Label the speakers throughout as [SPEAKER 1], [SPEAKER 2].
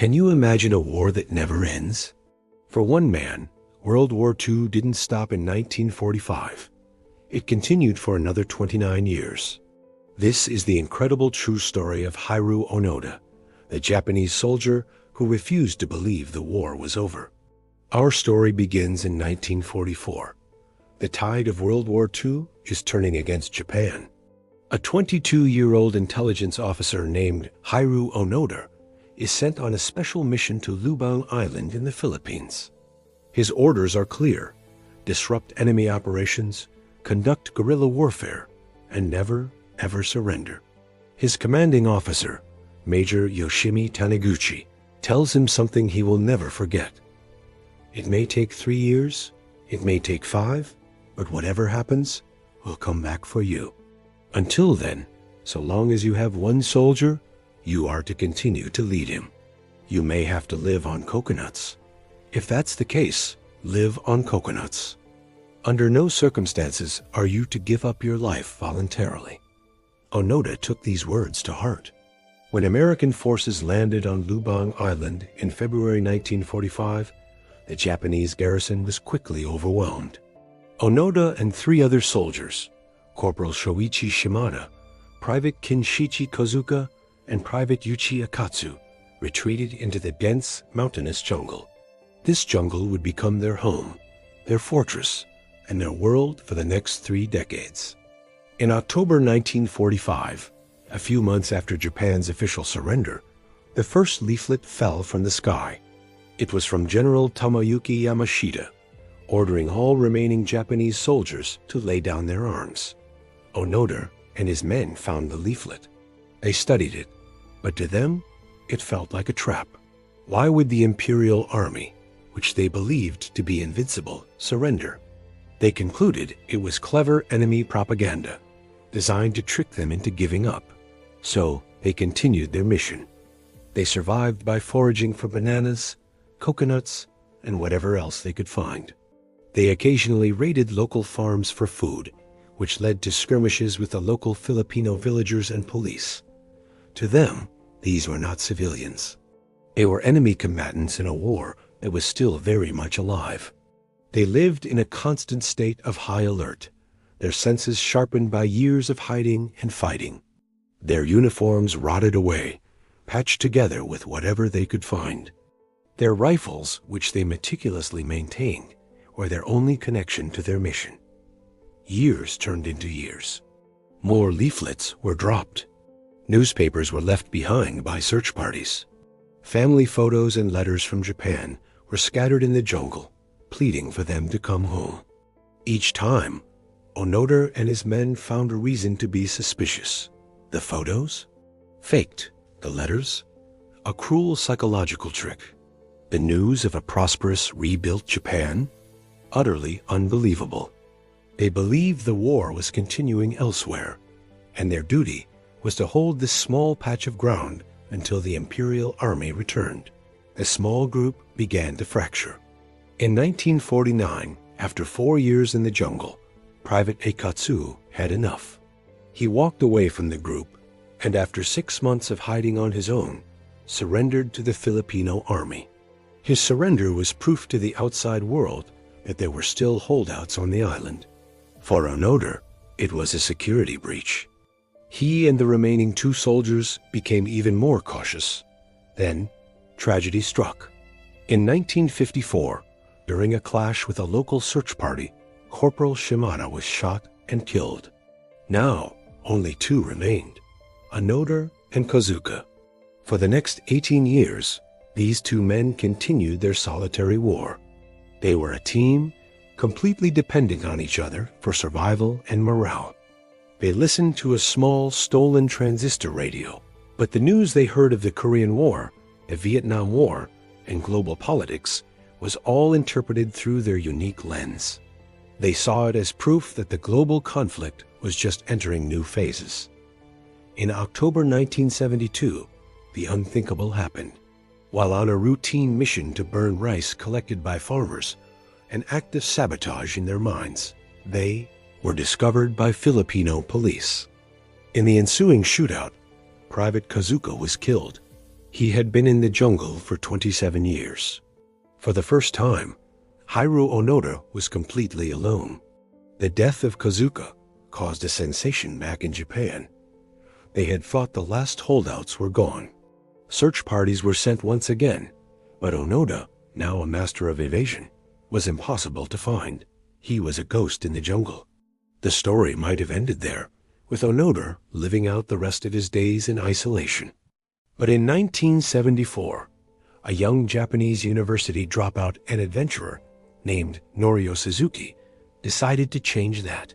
[SPEAKER 1] Can you imagine a war that never ends? For one man, World War II didn't stop in 1945. It continued for another 29 years. This is the incredible true story of Hiroo Onoda, the Japanese soldier who refused to believe the war was over. Our story begins in 1944. The tide of World War II is turning against Japan. A 22-year-old intelligence officer named Hiroo Onoda is sent on a special mission to Lubang Island in the Philippines. His orders are clear: disrupt enemy operations, conduct guerrilla warfare, and never, ever surrender. His commanding officer, Major Yoshimi Taniguchi, tells him something he will never forget. It may take 3 years, it may take 5, but whatever happens, we'll come back for you. Until then, so long as you have one soldier, you are to continue to lead him. You may have to live on coconuts. If that's the case, live on coconuts. Under no circumstances are you to give up your life voluntarily. Onoda took these words to heart. When American forces landed on Lubang Island in February 1945, the Japanese garrison was quickly overwhelmed. Onoda and 3 other soldiers, Corporal Shoichi Shimada, Private Kinshichi Kozuka, and Private Yuchi Akatsu, retreated into the dense, mountainous jungle. This jungle would become their home, their fortress, and their world for the next 3 decades. In October 1945, a few months after Japan's official surrender, the first leaflet fell from the sky. It was from General Tomoyuki Yamashita, ordering all remaining Japanese soldiers to lay down their arms. Onoda and his men found the leaflet. They studied it, but to them, it felt like a trap. Why would the Imperial Army, which they believed to be invincible, surrender? They concluded it was clever enemy propaganda, designed to trick them into giving up. So they continued their mission. They survived by foraging for bananas, coconuts, and whatever else they could find. They occasionally raided local farms for food, which led to skirmishes with the local Filipino villagers and police. To them, these were not civilians. They were enemy combatants in a war that was still very much alive. They lived in a constant state of high alert, their senses sharpened by years of hiding and fighting. Their uniforms rotted away, patched together with whatever they could find. Their rifles, which they meticulously maintained, were their only connection to their mission. Years turned into years. More leaflets were dropped. Newspapers were left behind by search parties. Family photos and letters from Japan were scattered in the jungle, pleading for them to come home. Each time, Onoda and his men found a reason to be suspicious. The photos? Faked. The letters? A cruel psychological trick. The news of a prosperous, rebuilt Japan? Utterly unbelievable. They believed the war was continuing elsewhere, and their duty was to hold this small patch of ground until the Imperial Army returned. The small group began to fracture. In 1949, after 4 years in the jungle, Private Akatsu had enough. He walked away from the group, and after 6 months of hiding on his own, surrendered to the Filipino Army. His surrender was proof to the outside world that there were still holdouts on the island. For Onoda, it was a security breach. He and the remaining 2 soldiers became even more cautious. Then, tragedy struck. In 1954, during a clash with a local search party, Corporal Shimada was shot and killed. Now, only 2 remained, Onoda and Kozuka. For the next 18 years, these 2 men continued their solitary war. They were a team, completely depending on each other for survival and morale. They listened to a small, stolen transistor radio, but the news they heard of the Korean War, the Vietnam War, and global politics was all interpreted through their unique lens. They saw it as proof that the global conflict was just entering new phases. In October 1972, the unthinkable happened. While on a routine mission to burn rice collected by farmers, an act of sabotage in their minds, they were discovered by Filipino police. In the ensuing shootout, Private Kozuka was killed. He had been in the jungle for 27 years. For the first time, Hiroo Onoda was completely alone. The death of Kazuka caused a sensation back in Japan. They had thought the last holdouts were gone. Search parties were sent once again, but Onoda, now a master of evasion, was impossible to find. He was a ghost in the jungle. The story might have ended there, with Onoda living out the rest of his days in isolation. But in 1974, a young Japanese university dropout and adventurer named Norio Suzuki decided to change that.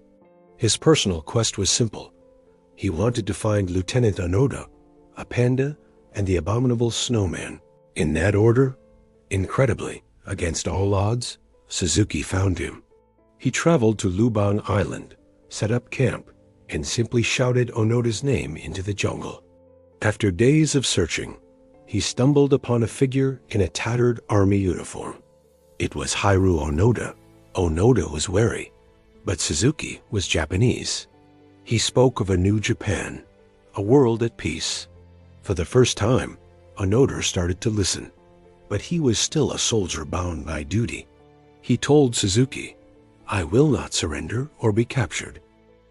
[SPEAKER 1] His personal quest was simple. He wanted to find Lieutenant Onoda, a panda, and the abominable snowman. In that order, incredibly, against all odds, Suzuki found him. He traveled to Lubang Island, set up camp, and simply shouted Onoda's name into the jungle. After days of searching, he stumbled upon a figure in a tattered army uniform. It was Hiroo Onoda. Onoda was wary, but Suzuki was Japanese. He spoke of a new Japan, a world at peace. For the first time, Onoda started to listen, but he was still a soldier bound by duty. He told Suzuki, "I will not surrender or be captured.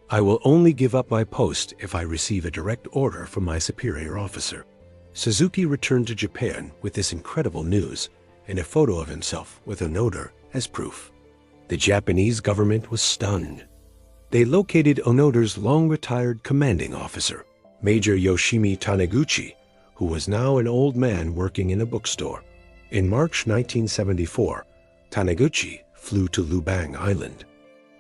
[SPEAKER 1] I will only give up my post if I receive a direct order from my superior officer." Suzuki returned to Japan with this incredible news and a photo of himself with Onoda as proof. The Japanese government was stunned. They located Onoda's long-retired commanding officer, Major Yoshimi Taniguchi, who was now an old man working in a bookstore. In March 1974, Taniguchi flew to Lubang Island.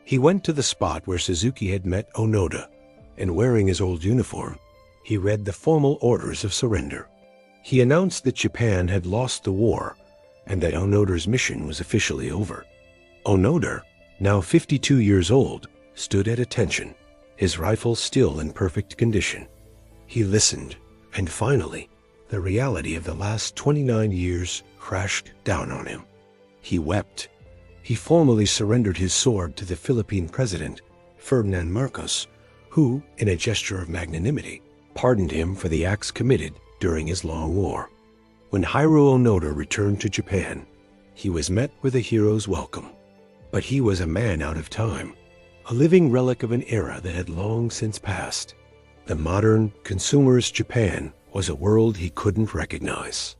[SPEAKER 1] He went to the spot where Suzuki had met Onoda, and wearing his old uniform, he read the formal orders of surrender. He announced that Japan had lost the war and that Onoda's mission was officially over. Onoda, now 52 years old, stood at attention, his rifle still in perfect condition. He listened, and finally, the reality of the last 29 years crashed down on him. He wept. He formally surrendered his sword to the Philippine president, Ferdinand Marcos, who, in a gesture of magnanimity, pardoned him for the acts committed during his long war. When Hiroo Onoda returned to Japan, he was met with a hero's welcome. But he was a man out of time, a living relic of an era that had long since passed. The modern, consumerist Japan was a world he couldn't recognize.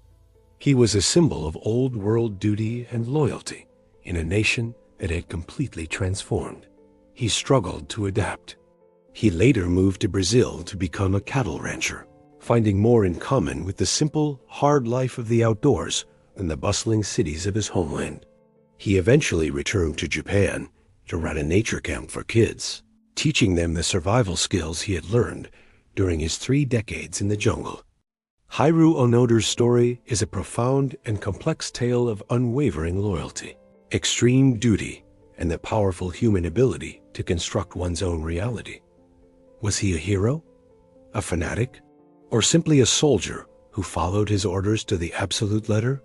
[SPEAKER 1] He was a symbol of old-world duty and loyalty in a nation that had completely transformed. He struggled to adapt. He later moved to Brazil to become a cattle rancher, finding more in common with the simple, hard life of the outdoors than the bustling cities of his homeland. He eventually returned to Japan to run a nature camp for kids, teaching them the survival skills he had learned during his 3 decades in the jungle. Hiroo Onoda's story is a profound and complex tale of unwavering loyalty, extreme duty, and the powerful human ability to construct one's own reality. Was he a hero, a fanatic, or simply a soldier who followed his orders to the absolute letter?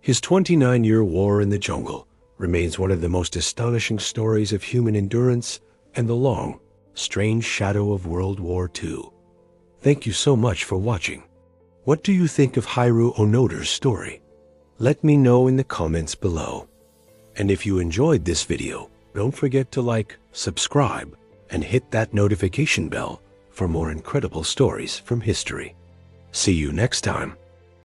[SPEAKER 1] His 29-year war in the jungle remains one of the most astonishing stories of human endurance and the long, strange shadow of World War II. Thank you so much for watching. What do you think of Hiroo Onoda's story? Let me know in the comments below. And if you enjoyed this video, don't forget to like, subscribe, and hit that notification bell for more incredible stories from history. See you next time.